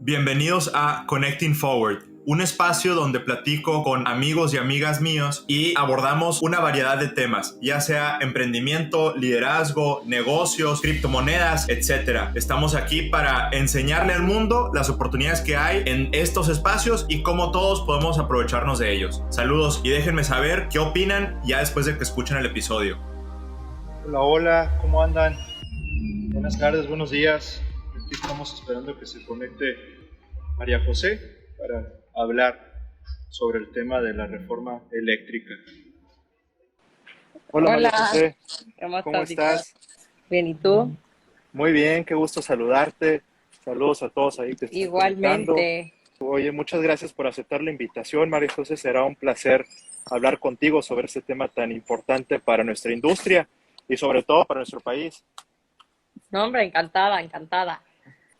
Bienvenidos a Connecting Forward, un espacio donde platico con amigos y amigas míos y abordamos una variedad de temas, ya sea emprendimiento, liderazgo, negocios, criptomonedas, etc. Estamos aquí para enseñarle al mundo las oportunidades que hay en estos espacios y cómo todos podemos aprovecharnos de ellos. Saludos y déjenme saber qué opinan ya después de que escuchen el episodio. Hola, hola, ¿cómo andan? Buenas tardes, buenos días. Aquí estamos esperando que se conecte María José para hablar sobre el tema de la reforma eléctrica. Hola, María Hola, José, ¿cómo ¿cómo estás, Víctor? estás? Bien, ¿y tú? Muy bien, qué gusto saludarte. Saludos a todos ahí que se están conectando. Igualmente. Oye, muchas gracias por aceptar la invitación, María José. Será un placer hablar contigo sobre este tema tan importante para nuestra industria y sobre todo para nuestro país. No, hombre, encantada, encantada.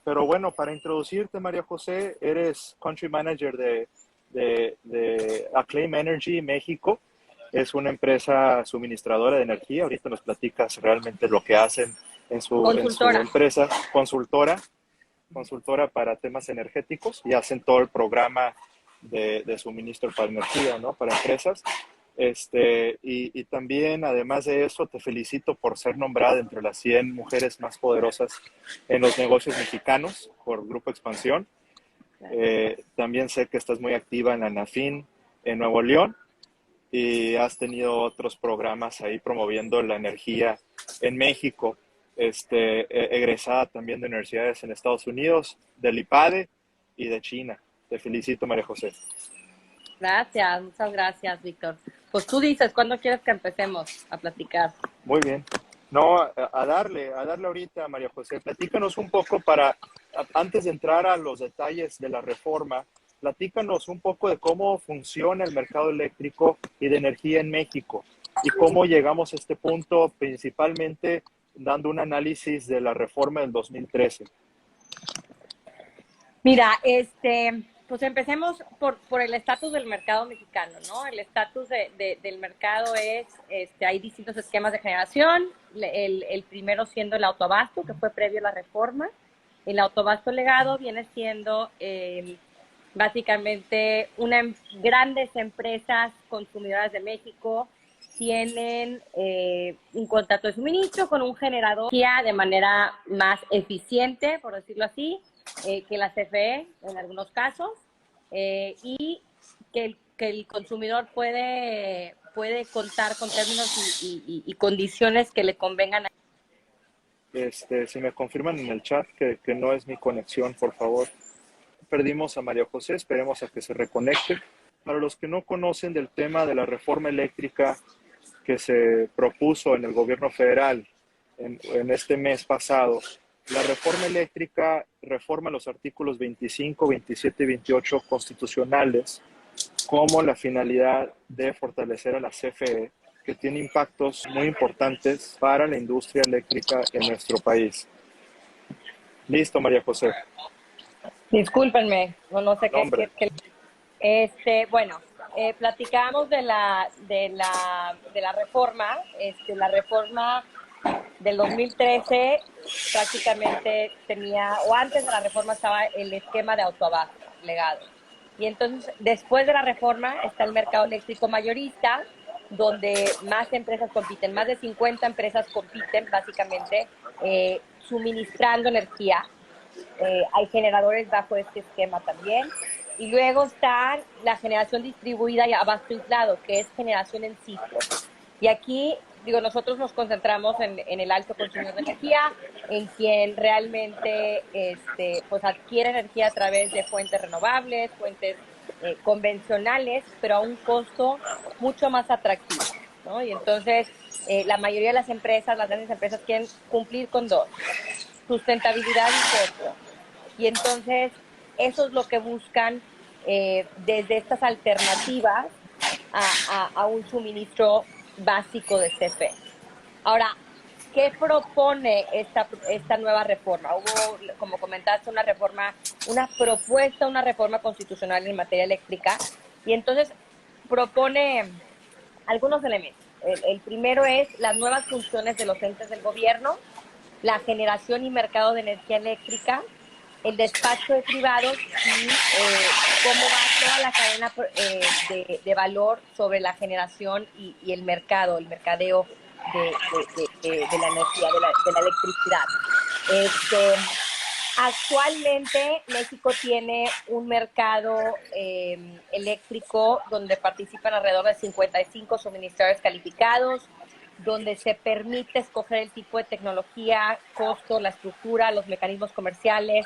Pero bueno, para introducirte, María José, eres Country Manager de Acclaim Energy México. Es una empresa suministradora de energía. Ahorita nos platicas realmente lo que hacen en su Consultora. empresa, consultora para temas energéticos, y hacen todo el programa de suministro para energía, ¿no? Para empresas. Y también, además de eso, te felicito por ser nombrada entre las 100 mujeres más poderosas en los negocios mexicanos por Grupo Expansión. También sé que estás muy activa en la NAFIN en Nuevo León y has tenido otros programas ahí promoviendo la energía en México. Egresada también de universidades en Estados Unidos, del IPADE y de China. Te felicito, María José. Gracias, muchas gracias, Víctor. Pues tú dices, ¿cuándo quieres que empecemos a platicar? Muy bien. No, a darle ahorita, María José. Platícanos un poco antes de entrar a los detalles de la reforma, platícanos un poco de cómo funciona el mercado eléctrico y de energía en México y cómo llegamos a este punto, principalmente dando un análisis de la reforma del 2013. Mira, pues empecemos por el estatus del mercado mexicano, ¿no? El estatus del mercado es, hay distintos esquemas de generación, el primero siendo el autoabasto, que fue previo a la reforma. El autoabasto legado viene siendo básicamente grandes empresas consumidoras de México tienen un contrato de suministro con un generador de manera más eficiente, por decirlo así, que la CFE en algunos casos, y que el consumidor puede contar con términos y condiciones que le convengan. Si me confirman en el chat que no es mi conexión, por favor. Perdimos a María José, esperemos a que se reconecte. Para los que no conocen del tema de la reforma eléctrica que se propuso en el gobierno federal en este mes pasado, la reforma eléctrica reforma los artículos 25, 27 y 28 constitucionales como la finalidad de fortalecer a la CFE, que tiene impactos muy importantes para la industria eléctrica en nuestro país. Listo, María José. Discúlpenme, no sé Nombre. bueno, platicamos de la reforma. La reforma del 2013 prácticamente tenía, o antes de la reforma estaba el esquema de autoabasto legado. Y entonces, después de la reforma está el mercado eléctrico mayorista, donde más empresas compiten, más de 50 empresas compiten básicamente suministrando energía. Hay generadores bajo este esquema también. Y luego está la generación distribuida y abasto inflado, que es generación en ciclos. Y aquí, nosotros nos concentramos en el alto consumidor de energía, en quien realmente pues adquiere energía a través de fuentes renovables, fuentes convencionales, pero a un costo mucho más atractivo, ¿no? Y entonces, la mayoría de las empresas, las grandes empresas, quieren cumplir con dos: sustentabilidad y costo. Y entonces, eso es lo que buscan desde estas alternativas a un suministro básico de CFE. Ahora, ¿qué propone esta nueva reforma? Hubo, como comentaste, una reforma constitucional en materia eléctrica, y entonces propone algunos elementos. El primero es las nuevas funciones de los entes del gobierno, la generación y mercado de energía eléctrica, el despacho de privados y cómo va toda la cadena de valor sobre la generación y el mercado, el mercadeo de la energía, de la electricidad. Actualmente México tiene un mercado eléctrico donde participan alrededor de 55 suministradores calificados, donde se permite escoger el tipo de tecnología, costo, la estructura, los mecanismos comerciales,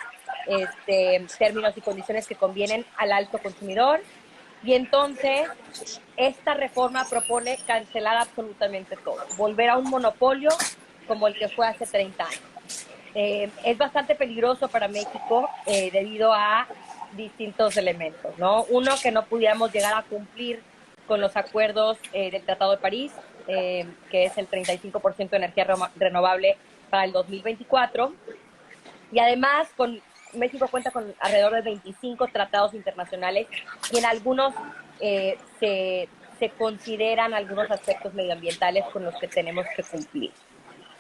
términos y condiciones que convienen al alto consumidor. Y entonces, esta reforma propone cancelar absolutamente todo, volver a un monopolio como el que fue hace 30 años. Es bastante peligroso para México debido a distintos elementos, ¿no? Uno, que no pudiéramos llegar a cumplir con los acuerdos del Tratado de París, que es el 35% de energía renovable para el 2024. Y además, México cuenta con alrededor de 25 tratados internacionales y en algunos se consideran algunos aspectos medioambientales con los que tenemos que cumplir.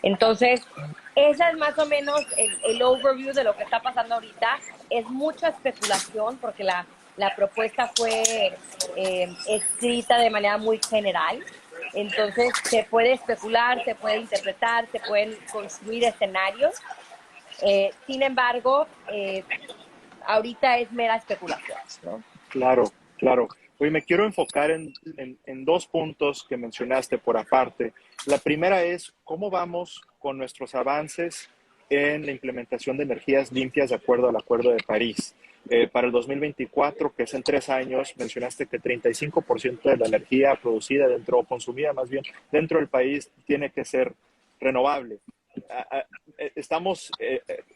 Entonces, esa es más o menos el overview de lo que está pasando ahorita. Es mucha especulación porque la propuesta fue escrita de manera muy general. Entonces, se puede especular, se puede interpretar, se pueden construir escenarios. Sin embargo, ahorita es mera especulación, ¿no? Claro, claro. Hoy me quiero enfocar en dos puntos que mencionaste por aparte. La primera es cómo vamos con nuestros avances en la implementación de energías limpias de acuerdo al Acuerdo de París. Para el 2024, que es en 3 años, mencionaste que 35% de la energía producida o consumida más bien dentro del país tiene que ser renovable. Estamos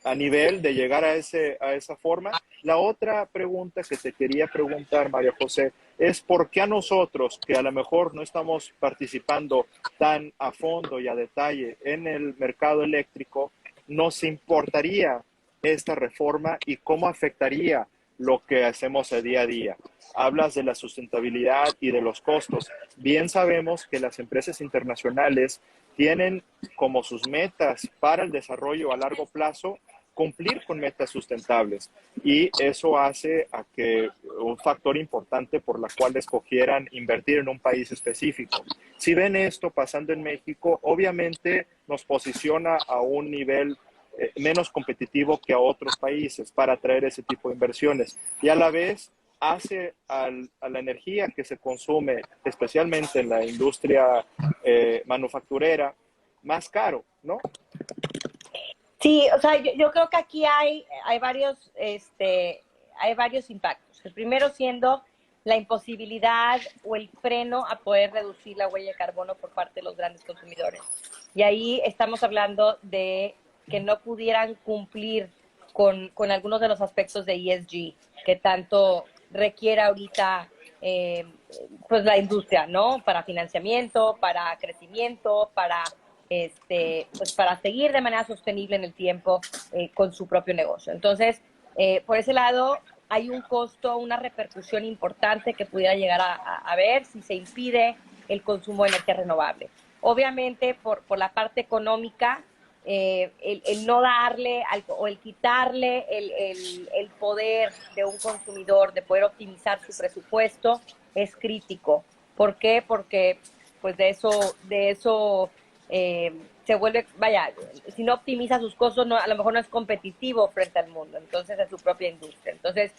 a nivel de llegar a esa forma. La otra pregunta que te quería preguntar, María José, es por qué a nosotros, que a lo mejor no estamos participando tan a fondo y a detalle en el mercado eléctrico, nos importaría esta reforma y cómo afectaría lo que hacemos a día. Hablas de la sustentabilidad y de los costos. Bien sabemos que las empresas internacionales tienen como sus metas para el desarrollo a largo plazo cumplir con metas sustentables, y eso hace a que un factor importante por la cual escogieran invertir en un país específico. Si ven esto pasando en México, obviamente nos posiciona a un nivel menos competitivo que a otros países para atraer ese tipo de inversiones, y a la vez hace a la energía que se consume, especialmente en la industria manufacturera, más caro, ¿no? Sí, o sea, yo creo que aquí hay varios impactos. El primero siendo la imposibilidad o el freno a poder reducir la huella de carbono por parte de los grandes consumidores. Y ahí estamos hablando de que no pudieran cumplir con algunos de los aspectos de ESG que tanto requiere ahorita pues la industria, ¿no? Para financiamiento, para crecimiento, pues para seguir de manera sostenible en el tiempo con su propio negocio. Entonces, por ese lado, hay un costo, una repercusión importante que pudiera llegar a ver si se impide el consumo de energía renovable. Obviamente, por la parte económica, el no darle o el quitarle el poder de un consumidor de poder optimizar su presupuesto es crítico. ¿Por qué? Porque pues de eso se vuelve, vaya, si no optimiza sus costos, a lo mejor no es competitivo frente al mundo, entonces es su propia industria. Entonces,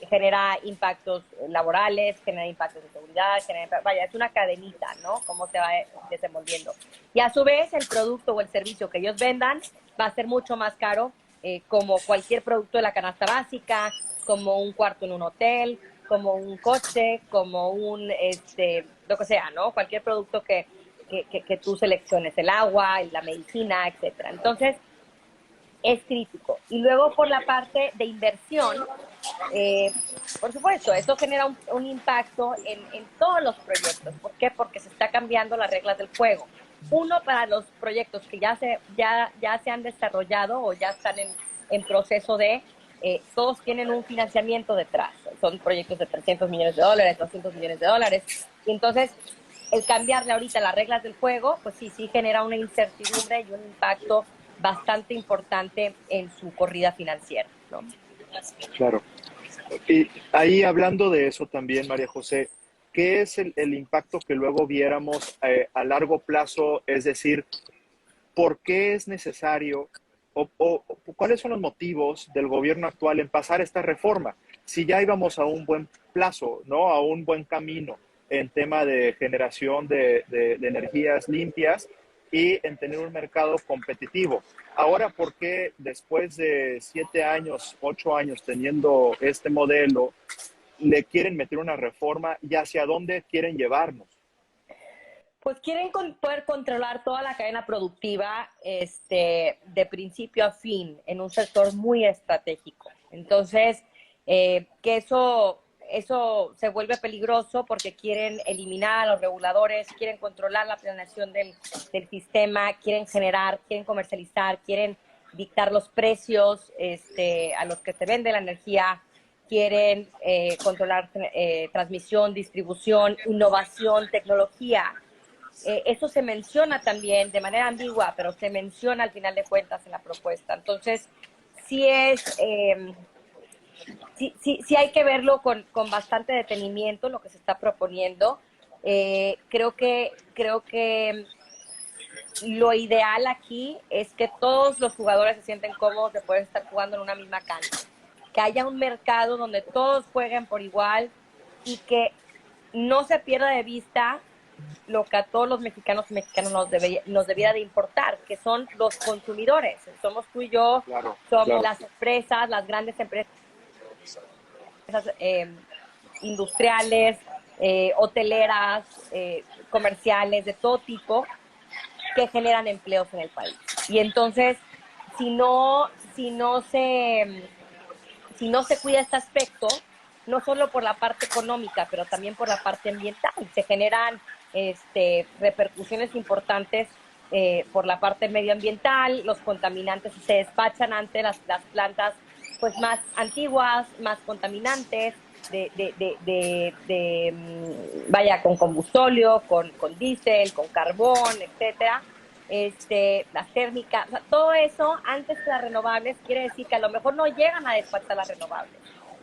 genera impactos laborales, genera impactos de seguridad, vaya, es una cadenita, ¿no? Cómo se va desenvolviendo. Y a su vez, el producto o el servicio que ellos vendan va a ser mucho más caro, como cualquier producto de la canasta básica, como un cuarto en un hotel, como un coche, como lo que sea, ¿no? Cualquier producto que tú selecciones, el agua, la medicina, etcétera. Entonces, es crítico. Y luego por la parte de inversión, por supuesto, esto genera un impacto en todos los proyectos. ¿Por qué? Porque se está cambiando las reglas del juego. Uno, para los proyectos que ya se han desarrollado o ya están en proceso todos tienen un financiamiento detrás. Son proyectos de $300 millones, $200 millones. Y entonces, el cambiarle ahorita las reglas del juego, pues sí genera una incertidumbre y un impacto bastante importante en su corrida financiera, ¿no? Claro. Y ahí hablando de eso también, María José, ¿qué es el impacto que luego viéramos a largo plazo? Es decir, ¿por qué es necesario o cuáles son los motivos del gobierno actual en pasar esta reforma? Si ya íbamos a un buen plazo, ¿no? A un buen camino en tema de generación de energías limpias y en tener un mercado competitivo. Ahora, ¿por qué después de 7 años, 8 años teniendo este modelo, le quieren meter una reforma y hacia dónde quieren llevarnos? Pues quieren poder controlar toda la cadena productiva de principio a fin en un sector muy estratégico. Entonces, que eso se vuelve peligroso porque quieren eliminar a los reguladores, quieren controlar la planeación del sistema, quieren generar, quieren comercializar, quieren dictar los precios a los que se vende la energía, quieren controlar transmisión, distribución, innovación, tecnología. Eso se menciona también de manera ambigua, pero se menciona al final de cuentas en la propuesta. Entonces, sí es, sí hay que verlo con bastante detenimiento lo que se está proponiendo. Creo que lo ideal aquí es que todos los jugadores se sienten cómodos de poder estar jugando en una misma cancha, que haya un mercado donde todos jueguen por igual y que no se pierda de vista lo que a todos los mexicanos y mexicanas nos debiera de importar, que son los consumidores. Somos tú y yo, Claro, somos claro. las empresas, las grandes empresas industriales, hoteleras, comerciales, de todo tipo, que generan empleos en el país. Y entonces, si no, si no se si no se cuida este aspecto, no solo por la parte económica, pero también por la parte ambiental, se generan repercusiones importantes por la parte medioambiental, los contaminantes se despachan ante las plantas pues más antiguas, más contaminantes, vaya, con combustóleo, con diésel, con carbón, etcétera. Las térmicas, o sea, todo eso antes que las renovables quiere decir que a lo mejor no llegan a despachar las renovables.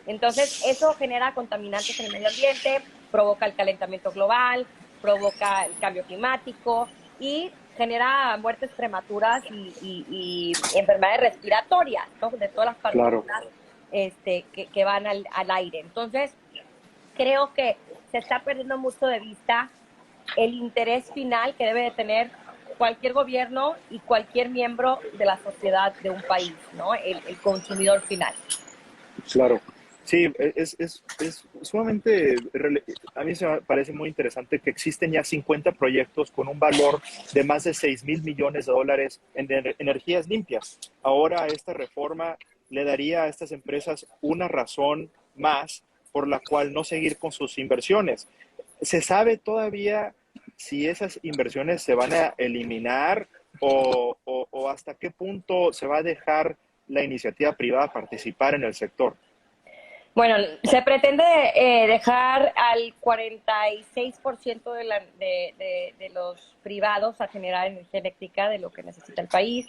Entonces, eso genera contaminantes en el medio ambiente, provoca el calentamiento global, provoca el cambio climático y genera muertes prematuras y enfermedades respiratorias, ¿no? De todas las Claro. partículas que van al aire. Entonces, creo que se está perdiendo mucho de vista el interés final que debe de tener cualquier gobierno y cualquier miembro de la sociedad de un país, ¿no? El consumidor final. Claro. Sí, es sumamente, a mí se me parece muy interesante que existen ya 50 proyectos con un valor de más de 6,000 millones de dólares en energías limpias. Ahora esta reforma le daría a estas empresas una razón más por la cual no seguir con sus inversiones. ¿Se sabe todavía si esas inversiones se van a eliminar o hasta qué punto se va a dejar la iniciativa privada participar en el sector? Bueno, se pretende dejar al 46% de los privados a generar energía eléctrica de lo que necesita el país,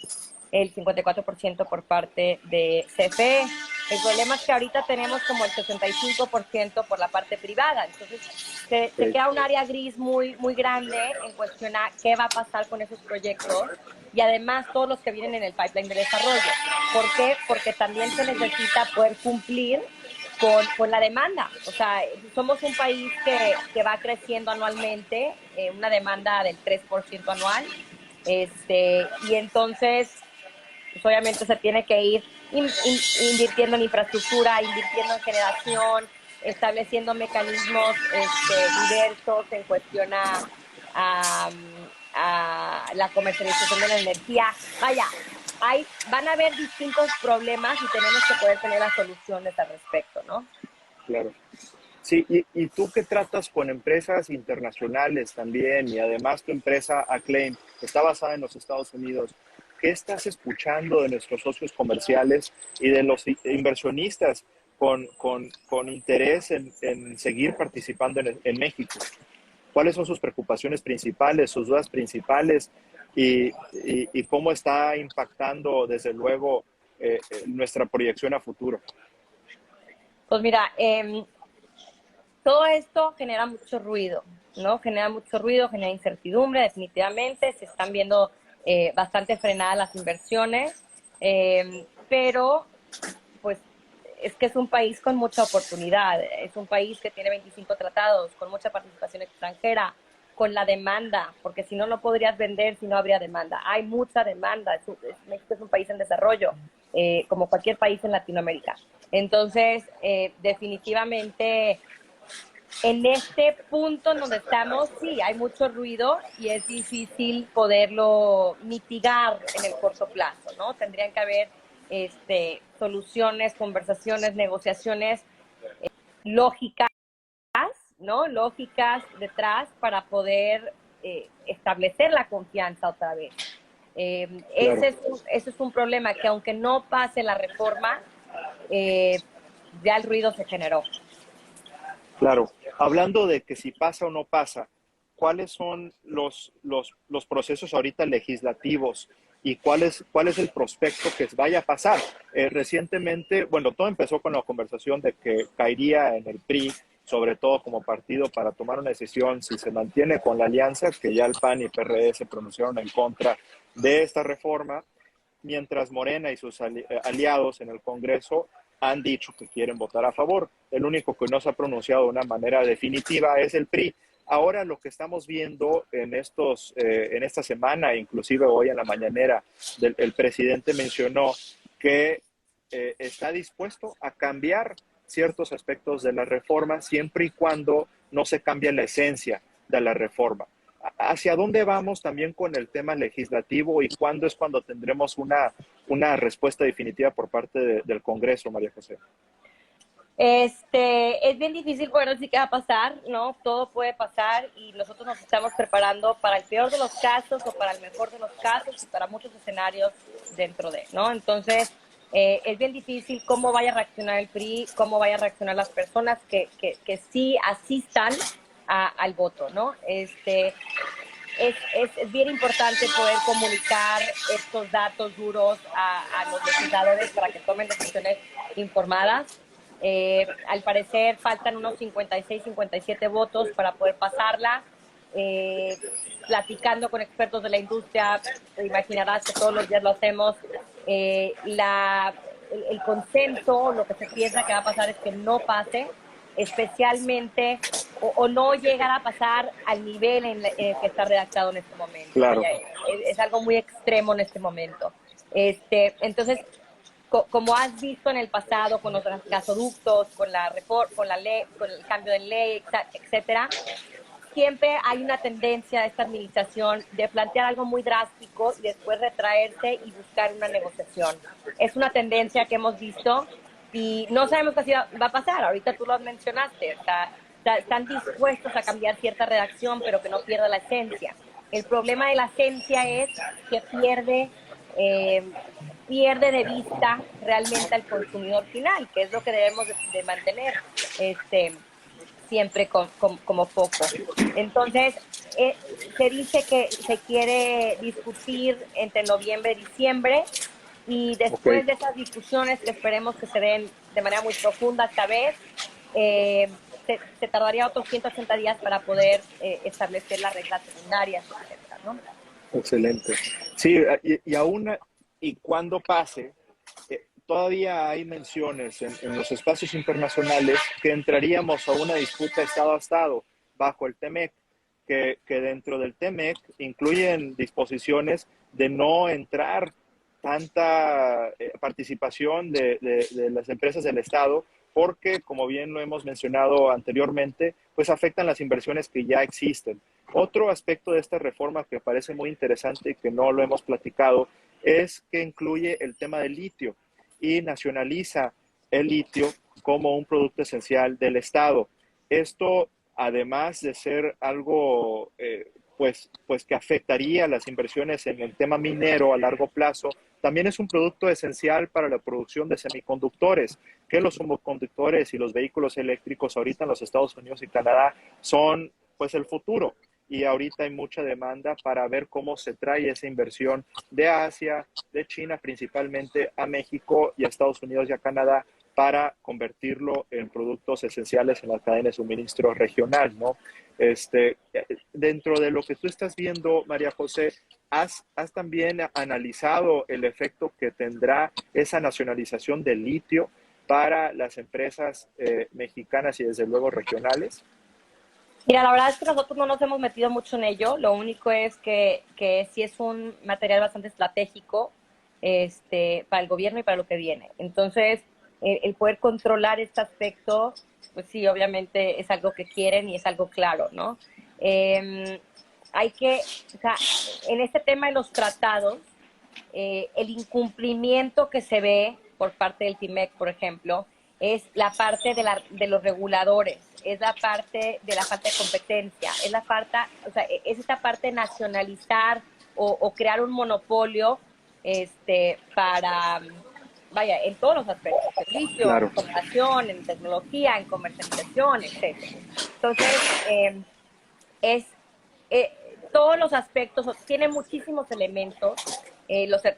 el 54% por parte de CFE. El problema es que ahorita tenemos como el 65% por la parte privada, entonces se queda un área gris muy grande en cuestionar qué va a pasar con esos proyectos y además todos los que vienen en el pipeline de desarrollo. ¿Por qué? Porque también se necesita poder cumplir con la demanda. O sea, somos un país que va creciendo anualmente, una demanda del 3% anual, y entonces, pues obviamente se tiene que ir invirtiendo en infraestructura, invirtiendo en generación, estableciendo mecanismos diversos en cuestión a la comercialización de la energía. Vaya, van a haber distintos problemas y tenemos que poder tener las soluciones al respecto, ¿no? Claro. Sí, y tú que tratas con empresas internacionales también y además tu empresa Acclaim está basada en los Estados Unidos, ¿qué estás escuchando de nuestros socios comerciales y de los inversionistas con interés en seguir participando en México? ¿Cuáles son sus preocupaciones principales, sus dudas principales y cómo está impactando, desde luego, nuestra proyección a futuro. Pues mira, todo esto genera mucho ruido, ¿no? Genera mucho ruido, genera incertidumbre, definitivamente. Se están viendo bastante frenadas las inversiones, pero pues es que es un país con mucha oportunidad. Es un país que tiene 25 tratados, con mucha participación extranjera, con la demanda, porque si no, no podrías vender si no habría demanda. Hay mucha demanda. México es un país en desarrollo, como cualquier país en Latinoamérica. Entonces, definitivamente, en este punto en donde estamos, sí, hay mucho ruido y es difícil poderlo mitigar en el corto plazo, ¿no? Tendrían que haber soluciones, conversaciones, negociaciones lógicas, ¿no? Lógicas detrás para poder establecer la confianza otra vez. Claro. Ese es un problema que aunque no pase la reforma, ya el ruido se generó. Claro. Hablando de que si pasa o no pasa, ¿cuáles son los procesos ahorita legislativos y cuál es el prospecto que vaya a pasar? Recientemente, bueno, todo empezó con la conversación de que caería en el PRI, sobre todo como partido, para tomar una decisión si se mantiene con la alianza, que ya el PAN y PRD se pronunciaron en contra de esta reforma, mientras Morena y sus aliados en el Congreso han dicho que quieren votar a favor. El único que no se ha pronunciado de una manera definitiva es el PRI. Ahora lo que estamos viendo en esta semana, inclusive hoy en la mañanera, el presidente mencionó que está dispuesto a cambiar ciertos aspectos de la reforma siempre y cuando no se cambie la esencia de la reforma. ¿Hacia dónde vamos también con el tema legislativo y cuándo es cuando tendremos una respuesta definitiva por parte del Congreso, María José? Es bien difícil poder decir qué va a pasar, ¿no? Todo puede pasar y nosotros nos estamos preparando para el peor de los casos o para el mejor de los casos y para muchos escenarios dentro de, ¿no? Entonces, es bien difícil cómo vaya a reaccionar el PRI, cómo vaya a reaccionar las personas que sí asistan al voto, ¿no? Es bien importante poder comunicar estos datos duros a los legisladores para que tomen decisiones informadas. Al parecer faltan unos 56, 57 votos para poder pasarla. Platicando con expertos de la industria, te imaginarás que todos los días lo hacemos. El consenso, lo que se piensa que va a pasar es que no pase, especialmente o no llegar a pasar al nivel en el que está redactado en este momento. Claro. Es algo muy extremo en este momento. Entonces, como has visto en el pasado con los gasoductos, con la reforma, con la ley, con el cambio de ley, etcétera, siempre hay una tendencia de esta administración de plantear algo muy drástico y después retraerse y buscar una negociación. Es una tendencia que hemos visto y no sabemos qué va a pasar. Ahorita tú lo mencionaste, están dispuestos a cambiar cierta redacción, pero que no pierda la esencia. El problema de la esencia es que pierde de vista realmente al consumidor final, que es lo que debemos de mantener siempre como foco. Entonces, se dice que se quiere discutir entre noviembre y diciembre, y después de esas discusiones, que esperemos que se den de manera muy profunda esta vez, se tardaría otros 180 días para poder establecer las reglas secundarias, etcétera, ¿no? Excelente. Sí, y cuando pase, todavía hay menciones en los espacios internacionales que entraríamos a una disputa Estado a Estado bajo el TEMEC, que dentro del TEMEC incluyen disposiciones de no entrar tanta participación de las empresas del Estado, porque, como bien lo hemos mencionado anteriormente, pues afectan las inversiones que ya existen. Otro aspecto de esta reforma que parece muy interesante y que no lo hemos platicado es que incluye el tema del litio y nacionaliza el litio como un producto esencial del Estado. Esto, además de ser algo pues que afectaría las inversiones en el tema minero a largo plazo, también es un producto esencial para la producción de semiconductores, que los semiconductores y los vehículos eléctricos ahorita en los Estados Unidos y Canadá son pues el futuro. y ahorita hay mucha demanda para ver cómo se trae esa inversión de Asia, de China principalmente, a México y a Estados Unidos y a Canadá para convertirlo en productos esenciales en la cadena de suministro regional, ¿no? Dentro de lo que tú estás viendo, María José, ¿has también analizado el efecto que tendrá esa nacionalización del litio para las empresas mexicanas y desde luego regionales? Mira, la verdad es que nosotros no nos hemos metido mucho en ello. Lo único es que sí es un material bastante estratégico para el gobierno y para lo que viene. Entonces, el poder controlar este aspecto, pues sí, obviamente es algo que quieren y es algo claro, ¿no? Hay que, o sea, en este tema de los tratados, el incumplimiento que se ve por parte del TIMEC, por ejemplo, es la parte de los reguladores, es la parte de la falta de competencia, es la falta, o sea, es esta parte de nacionalizar o crear un monopolio para, vaya, en todos los aspectos, servicio, Claro. en cooperación, en tecnología, en comercialización, etc. Entonces, todos los aspectos, tiene muchísimos elementos.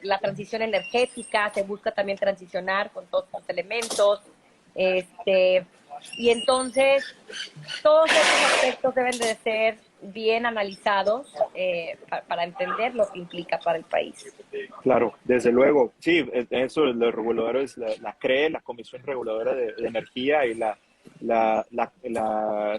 La transición energética, se busca también transicionar con todos los elementos. Y entonces, todos esos aspectos deben de ser bien analizados para entender lo que implica para el país. Claro, desde luego. Sí, eso los reguladores, la CRE, la Comisión Reguladora de Energía, y la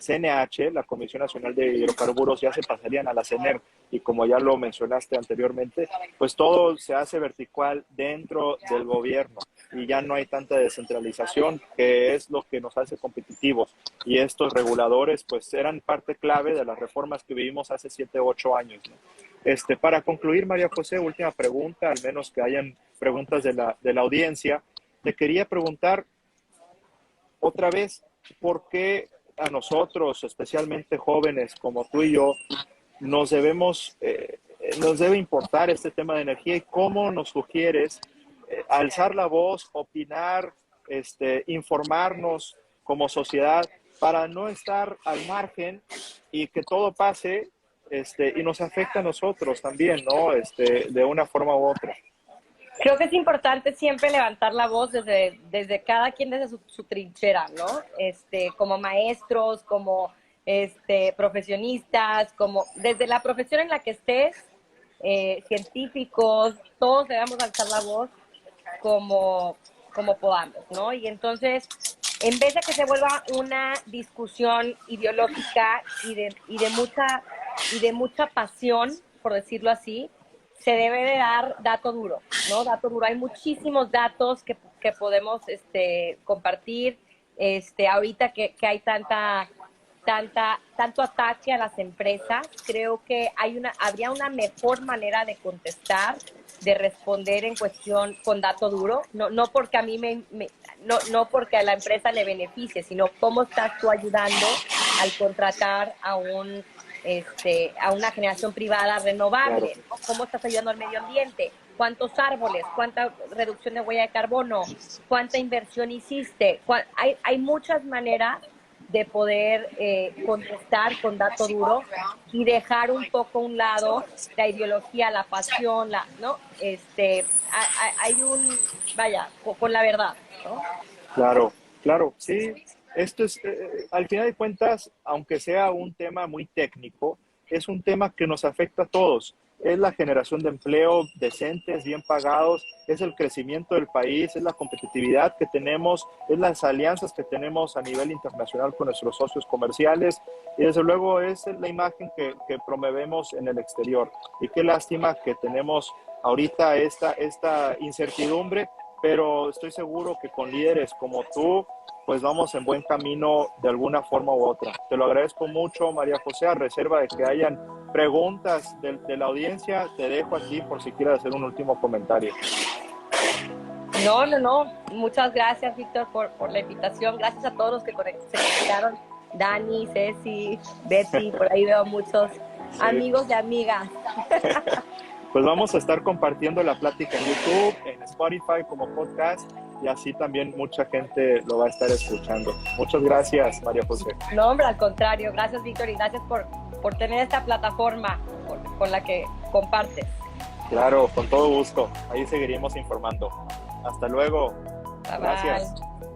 CNH, la Comisión Nacional de Hidrocarburos, ya se pasarían a la CENER, y como ya lo mencionaste anteriormente, pues todo se hace vertical dentro del gobierno y ya no hay tanta descentralización, que es lo que nos hace competitivos, y estos reguladores pues eran parte clave de las reformas que vivimos hace 7 u 8 años, ¿no? Para concluir, María José, última pregunta, al menos que hayan preguntas de la audiencia, te quería preguntar otra vez, ¿por qué a nosotros, especialmente jóvenes como tú y yo, nos debe importar este tema de energía, y cómo nos sugieres alzar la voz, opinar, informarnos como sociedad para no estar al margen y que todo pase y nos afecta a nosotros también, ¿no? De una forma u otra. Creo que es importante siempre levantar la voz desde cada quien desde su trinchera, ¿no? Como maestros, como profesionistas, como desde la profesión en la que estés, científicos, todos debemos alzar la voz como podamos, ¿no? Y entonces, en vez de que se vuelva una discusión ideológica y de mucha pasión, por decirlo así, se debe de dar dato duro, ¿no? Dato duro. Hay muchísimos datos que podemos compartir. Ahorita que hay tanto ataque a las empresas, creo que habría una mejor manera de contestar, de responder en cuestión con dato duro, no porque a mí no porque a la empresa le beneficie, sino cómo estás tú ayudando al contratar a una generación privada renovable, ¿no? ¿Cómo estás ayudando al medio ambiente? ¿Cuántos árboles? ¿Cuánta reducción de huella de carbono? ¿Cuánta inversión hiciste? Hay muchas maneras de poder contestar con dato duro y dejar un poco a un lado la ideología, la pasión, ¿no? Vaya, con la verdad, ¿no? Claro, sí. Esto es, al final de cuentas, aunque sea un tema muy técnico, es un tema que nos afecta a todos. Es la generación de empleo decentes, bien pagados, es el crecimiento del país, es la competitividad que tenemos, es las alianzas que tenemos a nivel internacional con nuestros socios comerciales, y desde luego es la imagen que promovemos en el exterior. Y qué lástima que tenemos ahorita esta incertidumbre, pero estoy seguro que con líderes como tú, pues vamos en buen camino de alguna forma u otra. Te lo agradezco mucho, María José, a reserva de que hayan preguntas de la audiencia. Te dejo aquí por si quieres hacer un último comentario. No. Muchas gracias, Víctor, por la invitación. Gracias a todos los que se conectaron. Dani, Ceci, Betty, por ahí veo muchos amigos y amigas. Pues vamos a estar compartiendo la plática en YouTube, en Spotify como podcast, y así también mucha gente lo va a estar escuchando. Muchas gracias, María José. No, hombre, al contrario. Gracias, Víctor, y gracias por tener esta plataforma con la que compartes. Claro, con todo gusto. Ahí seguiremos informando. Hasta luego. Bye, Gracias. bye.